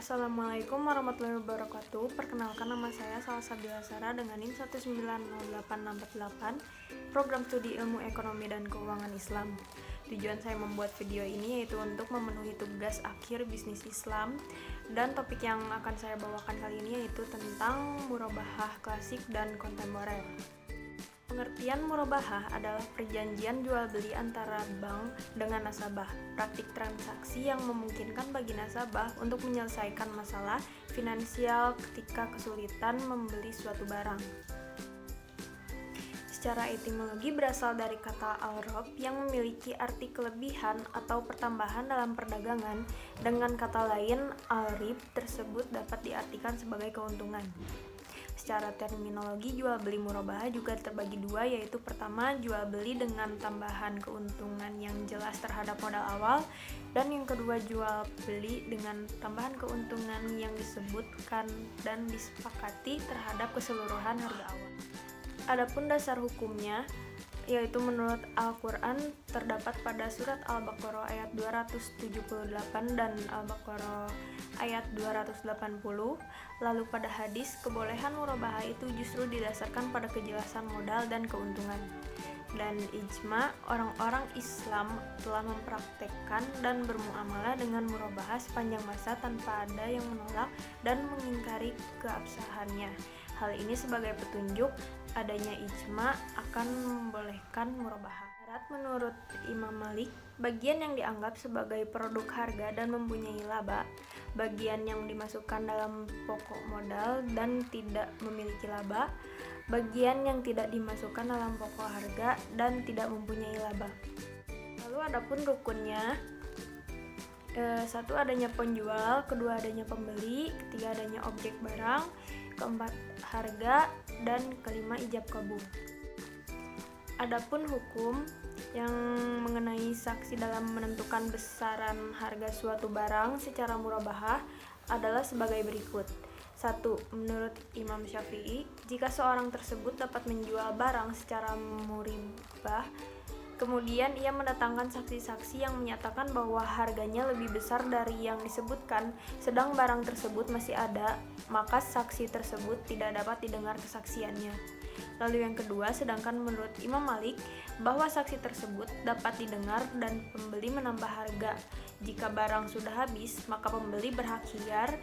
Assalamualaikum warahmatullahi wabarakatuh. Perkenalkan, nama saya Salsabila Sara dengan NIM 1908648, Program Studi Ilmu Ekonomi dan Keuangan Islam. Tujuan saya membuat video ini yaitu untuk memenuhi tugas akhir bisnis Islam, dan topik yang akan saya bawakan kali ini yaitu tentang murabahah klasik dan kontemporer. Pengertian murabahah adalah perjanjian jual beli antara bank dengan nasabah, praktik transaksi yang memungkinkan bagi nasabah untuk menyelesaikan masalah finansial ketika kesulitan membeli suatu barang. Secara etimologi berasal dari kata al-rob yang memiliki arti kelebihan atau pertambahan dalam perdagangan. Dengan kata lain, al-rib tersebut dapat diartikan sebagai keuntungan. Secara terminologi, jual beli murabahah juga terbagi dua, yaitu pertama, jual beli dengan tambahan keuntungan yang jelas terhadap modal awal, dan yang kedua, jual beli dengan tambahan keuntungan yang disebutkan dan disepakati terhadap keseluruhan harga awal. Adapun dasar hukumnya, yaitu menurut Al-Quran terdapat pada surat Al-Baqarah ayat 278 dan Al-Baqarah ayat 280. Lalu pada hadis, kebolehan murabahah itu justru didasarkan pada kejelasan modal dan keuntungan. Dan ijma, orang-orang Islam telah mempraktekkan dan bermuamalah dengan murabahah sepanjang masa tanpa ada yang menolak dan mengingkari keabsahannya. Hal ini sebagai petunjuk adanya ijma akan membolehkan murabahah. Menurut Imam Malik, bagian yang dianggap sebagai produk harga dan mempunyai laba, bagian yang dimasukkan dalam pokok modal dan tidak memiliki laba, bagian yang tidak dimasukkan dalam pokok harga dan tidak mempunyai laba. Lalu adapun rukunnya, satu adanya penjual, kedua adanya pembeli, ketiga adanya objek barang, keempat harga, dan kelima ijab kabul. Adapun hukum yang mengenai saksi dalam menentukan besaran harga suatu barang secara murabahah adalah sebagai berikut. 1. Menurut Imam Syafi'i, jika seorang tersebut dapat menjual barang secara muribah, kemudian ia mendatangkan saksi-saksi yang menyatakan bahwa harganya lebih besar dari yang disebutkan, sedang barang tersebut masih ada, maka saksi tersebut tidak dapat didengar kesaksiannya. Lalu yang kedua, sedangkan menurut Imam Malik, bahwa saksi tersebut dapat didengar dan pembeli menambah harga. Jika barang sudah habis, maka pembeli berhak khiyar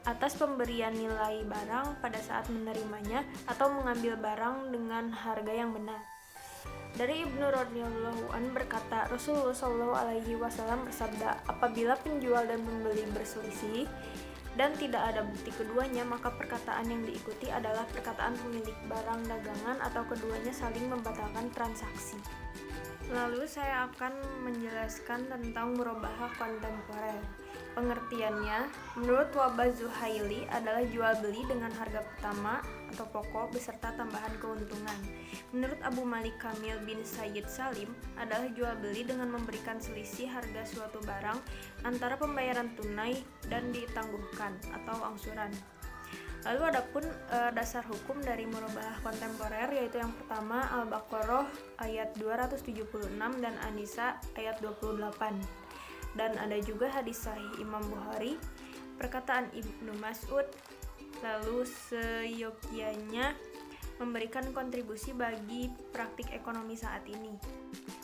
atas pemberian nilai barang pada saat menerimanya atau mengambil barang dengan harga yang benar. Dari Ibnu radhiyallahu an berkata, Rasulullah SAW bersabda, apabila penjual dan pembeli berselisih dan tidak ada bukti keduanya, maka perkataan yang diikuti adalah perkataan pemilik barang dagangan atau keduanya saling membatalkan transaksi. Lalu saya akan menjelaskan tentang murabahah kontemporer. Pengertiannya, menurut Wahbah Zuhaili adalah jual beli dengan harga pertama atau pokok beserta tambahan keuntungan. Menurut Abu Malik Kamil bin Sayyid Salim adalah jual beli dengan memberikan selisih harga suatu barang antara pembayaran tunai dan ditangguhkan atau angsuran. Lalu adapun dasar hukum dari murabahah kontemporer, yaitu yang pertama Al-Baqarah ayat 276 dan An-Nisa ayat 28. Dan ada juga hadis sahih Imam Bukhari, perkataan Ibnu Mas'ud, lalu seyogyanya memberikan kontribusi bagi praktik ekonomi saat ini.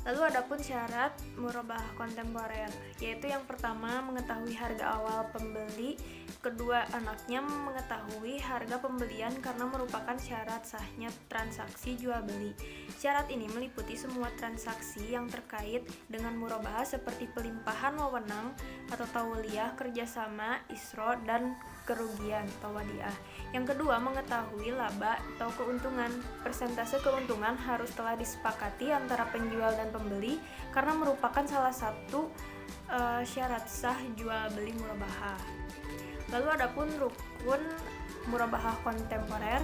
Lalu adapun syarat murabahah kontemporer, yaitu yang pertama mengetahui harga awal pembeli, kedua anaknya mengetahui harga pembelian karena merupakan syarat sahnya transaksi jual beli. Syarat ini meliputi semua transaksi yang terkait dengan murabahah seperti pelimpahan wewenang atau tawliyah, kerjasama, isro, dan kerugian atau wadiah. Yang kedua, mengetahui laba atau keuntungan. Persentase keuntungan harus telah disepakati antara penjual dan pembeli karena merupakan salah satu syarat sah jual beli murabahah. Lalu adapun rukun murabahah kontemporer,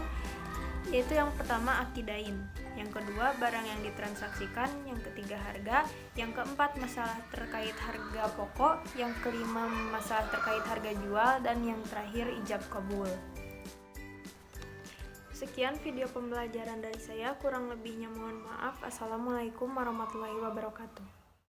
yaitu yang pertama akidain, yang kedua barang yang ditransaksikan, yang ketiga harga, yang keempat masalah terkait harga pokok, yang kelima masalah terkait harga jual, dan yang terakhir ijab kabul. Sekian video pembelajaran dari saya, kurang lebihnya mohon maaf. Assalamualaikum warahmatullahi wabarakatuh.